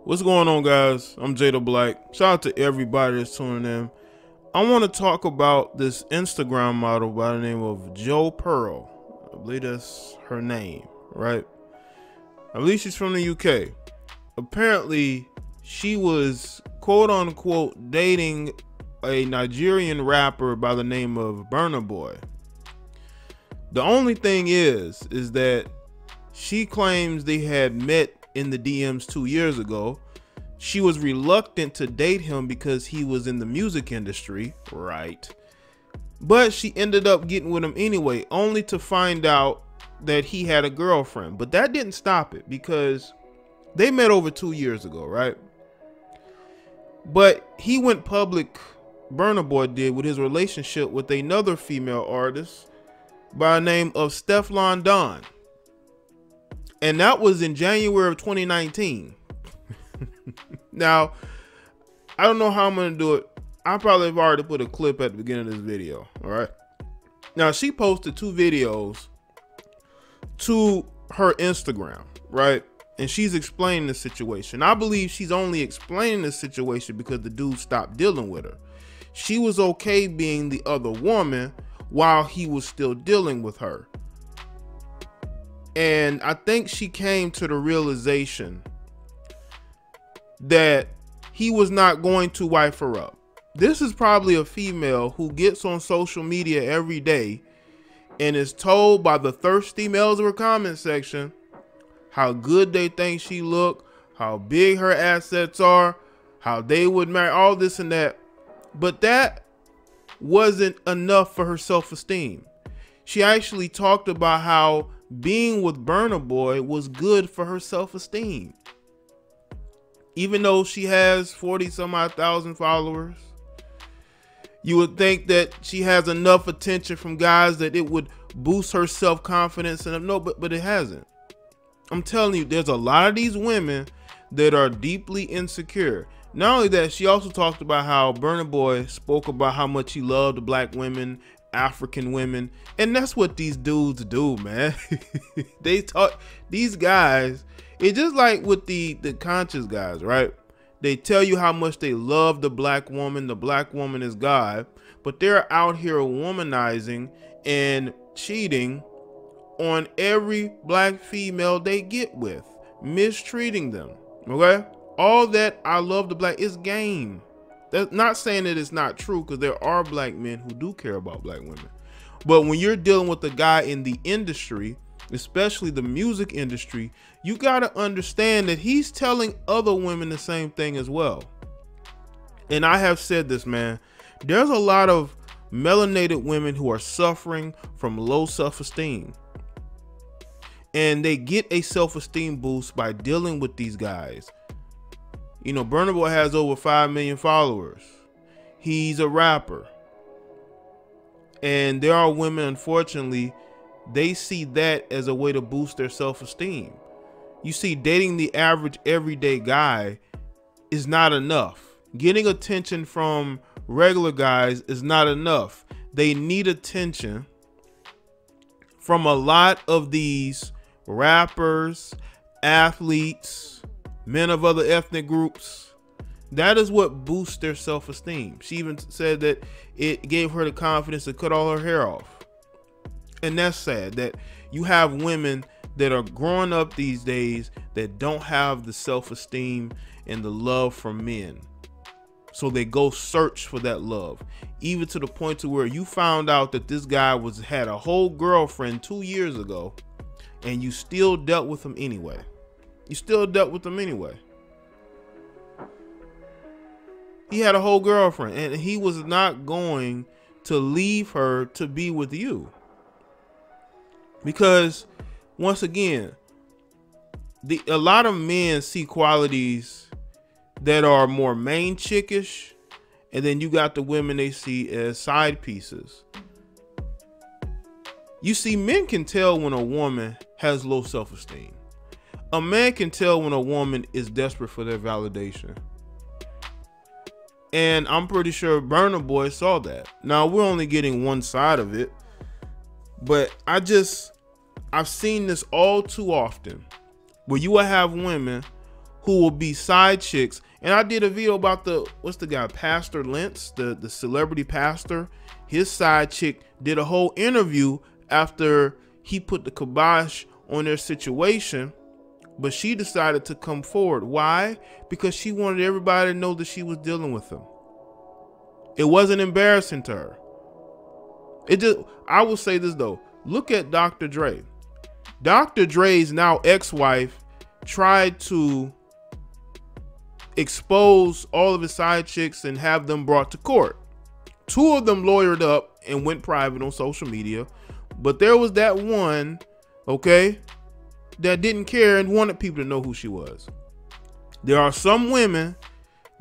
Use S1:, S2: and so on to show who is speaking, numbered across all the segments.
S1: What's going on, guys? I'm Jada Black. Shout out to everybody that's tuning in. I want to talk about this Instagram model by the name of Joe Pearl. I believe that's her name, right? I believe she's from the UK. Apparently, she was quote unquote dating a Nigerian rapper by the name of Burna Boy. The only thing is that she claims they had met in the DMs 2 years ago. She was reluctant to date him because he was in the music industry, right? But she ended up getting with him anyway, only to find out that he had a girlfriend. But that didn't stop it because they met over 2 years ago, right? But he went public, Burna Boy did, with his relationship with another female artist by the name of Stefflon Don. And that was in January of 2019. Now, I don't know how I'm going to do it. I probably have already put a clip at the beginning of this video. All right. Now, she posted 2 videos to her Instagram, right? And she's explaining the situation. I believe she's only explaining the situation because the dude stopped dealing with her. She was okay being the other woman while he was still dealing with her. And I think she came to the realization that he was not going to wife her up. This is probably a female who gets on social media every day and is told by the thirsty males of her comment section how good they think she look, how big her assets are, how they would marry, all this and that. But that wasn't enough for her self-esteem. She actually talked about how being with Burna Boy was good for her self-esteem. Even though she has 40 some odd thousand followers, you would think that she has enough attention from guys that it would boost her self-confidence. And no, but it hasn't. I'm telling you, there's a lot of these women that are deeply insecure. Not only that, she also talked about how Burna Boy spoke about how much he loved black women, African women, and that's what these dudes do, man. They talk, these guys, it's just like with the conscious guys, right? They tell you how much they love the black woman is God, but they're out here womanizing and cheating on every black female they get with, mistreating them, okay? All that I love the black is game. That's not saying that it's not true, because there are black men who do care about black women. But when you're dealing with a guy in the industry, especially the music industry, you got to understand that he's telling other women the same thing as well. And I have said this, man, there's a lot of melanated women who are suffering from low self-esteem. And they get a self-esteem boost by dealing with these guys. You know, Burna Boy has over 5 million followers. He's a rapper. And there are women, unfortunately, they see that as a way to boost their self-esteem. You see, dating the average everyday guy is not enough. Getting attention from regular guys is not enough. They need attention from a lot of these rappers, athletes, men of other ethnic groups. That is what boosts their self-esteem. She even said that it gave her the confidence to cut all her hair off. And that's sad that you have women that are growing up these days that don't have the self-esteem and the love from men. So they go search for that love, even to the point to where you found out that this guy had a whole girlfriend 2 years ago, and you still dealt with him anyway. You still dealt with him anyway. He had a whole girlfriend, and he was not going to leave her to be with you. Because once again, a lot of men see qualities that are more main chickish, and then you got the women they see as side pieces. You see, men can tell when a woman has low self-esteem. A man can tell when a woman is desperate for their validation. And I'm pretty sure Burna Boy saw that. Now, we're only getting one side of it, but I've seen this all too often, where you will have women who will be side chicks. And I did a video about what's the guy, Pastor Lentz, the celebrity pastor. His side chick did a whole interview after he put the kibosh on their situation, but she decided to come forward. Why? Because she wanted everybody to know that she was dealing with him. It wasn't embarrassing to her. I will say this though, look at Dr. Dre. Dr. Dre's now ex-wife tried to expose all of his side chicks and have them brought to court. 2 of them lawyered up and went private on social media, but there was that one, okay, that didn't care and wanted people to know who she was. There are some women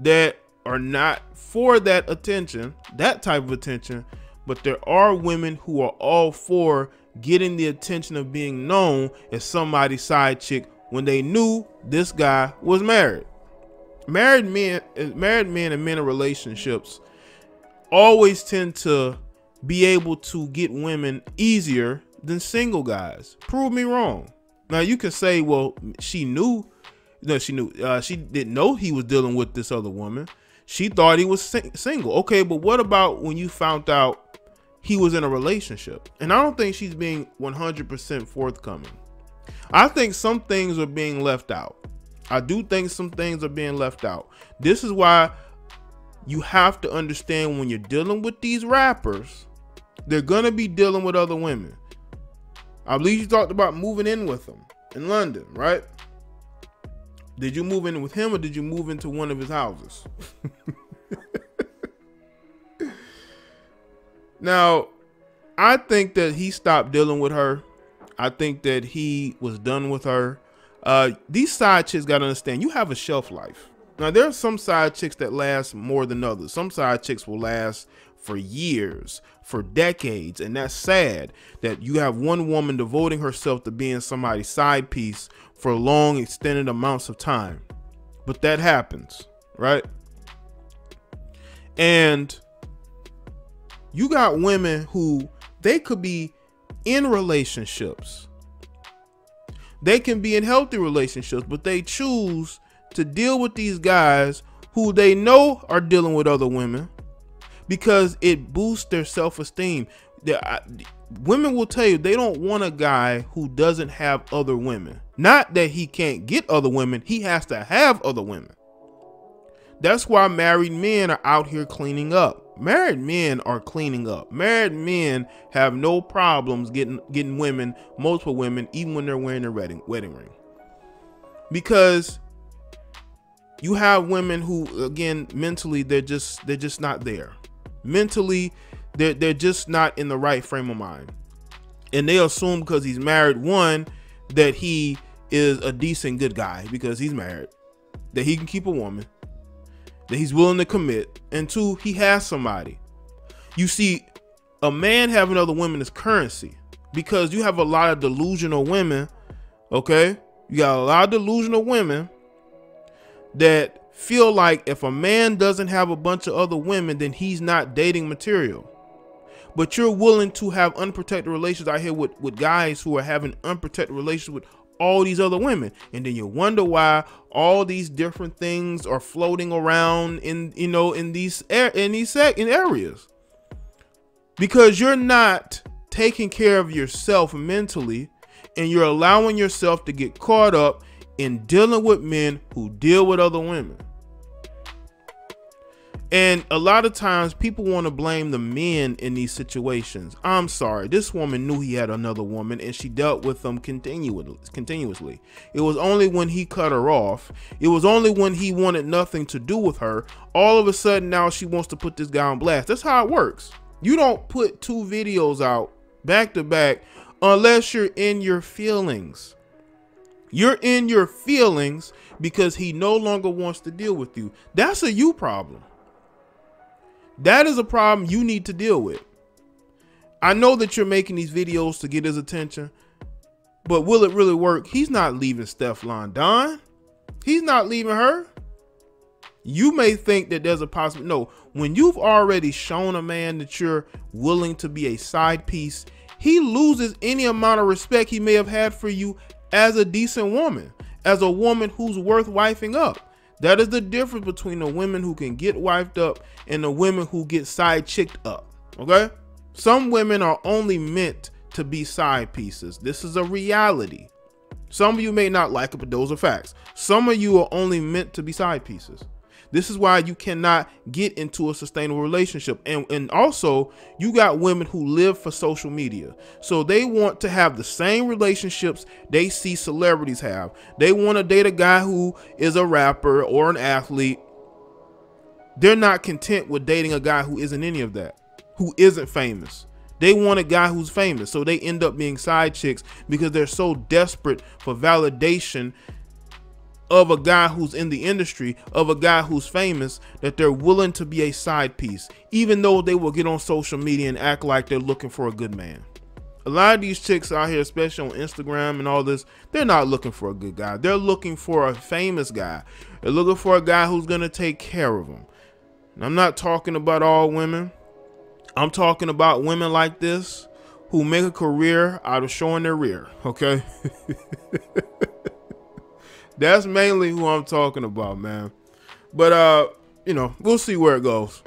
S1: that are not for that attention, that type of attention, but there are women who are all for getting the attention of being known as somebody's side chick when they knew this guy was married. Married men and men in relationships always tend to be able to get women easier than single guys. Prove me wrong. Now you can say, well, she knew. No, she knew. She didn't know he was dealing with this other woman. She thought he was single. Okay, but what about when you found out he was in a relationship? And I don't think she's being 100% forthcoming. I think some things are being left out. I do think some things are being left out. This is why you have to understand when you're dealing with these rappers, they're gonna be dealing with other women. I believe you talked about moving in with them in London, right? Did you move in with him or did you move into one of his houses? Now, I think that he stopped dealing with her. I think that he was done with her. These side chicks got to understand, you have a shelf life. Now, there are some side chicks that last more than others. Some side chicks will last for years, for decades. And that's sad that you have one woman devoting herself to being somebody's side piece for long, extended amounts of time. But that happens, right? And you got women who they could be in relationships. They can be in healthy relationships, but they choose to deal with these guys who they know are dealing with other women because it boosts their self-esteem. Women will tell you they don't want a guy who doesn't have other women. Not that he can't get other women, he has to have other women. That's why married men are out here cleaning up. Married men are cleaning up. Married men have no problems getting women, multiple women, even when they're wearing their wedding ring. Because you have women who, again, mentally, they're just not there. Mentally, they're just not in the right frame of mind. And they assume because he's married, one, that he is a decent, good guy because he's married, that he can keep a woman, that he's willing to commit, and 2, he has somebody. You see, a man having other women is currency because you have a lot of delusional women, okay? You got a lot of delusional women that feel like if a man doesn't have a bunch of other women, then he's not dating material. But you're willing to have unprotected relations out here with guys who are having unprotected relations with all these other women, and then you wonder why all these different things are floating around in these areas, because you're not taking care of yourself mentally, and you're allowing yourself to get caught up in dealing with men who deal with other women. And a lot of times people want to blame the men in these situations. I'm sorry, this woman knew he had another woman and she dealt with them continuously. It was only when he cut her off, it was only when he wanted nothing to do with her, all of a sudden now she wants to put this guy on blast. That's how it works. You don't put 2 videos out back to back unless you're in your feelings. You're in your feelings because he no longer wants to deal with you. That's a you problem. That is a problem you need to deal with. I know that you're making these videos to get his attention, but will it really work? He's not leaving Stefflon Don. He's not leaving her. You may think that there's a possibility. No, when you've already shown a man that you're willing to be a side piece, he loses any amount of respect he may have had for you as a decent woman, as a woman who's worth wifing up. That is the difference between the women who can get wifed up and the women who get side chicked up. Okay? Some women are only meant to be side pieces. This is a reality. Some of you may not like it, but those are facts. Some of you are only meant to be side pieces. This is why you cannot get into a sustainable relationship. And also, you got women who live for social media. So they want to have the same relationships they see celebrities have. They want to date a guy who is a rapper or an athlete. They're not content with dating a guy who isn't any of that, who isn't famous. They want a guy who's famous. So they end up being side chicks because they're so desperate for validation of a guy who's in the industry, of a guy who's famous, that they're willing to be a side piece, even though they will get on social media and act like they're looking for a good man. A lot of these chicks out here, especially on Instagram and all this, they're not looking for a good guy. They're looking for a famous guy. They're looking for a guy who's going to take care of them. And I'm not talking about all women. I'm talking about women like this who make a career out of showing their rear, okay? That's mainly who I'm talking about, man. But, you know, we'll see where it goes.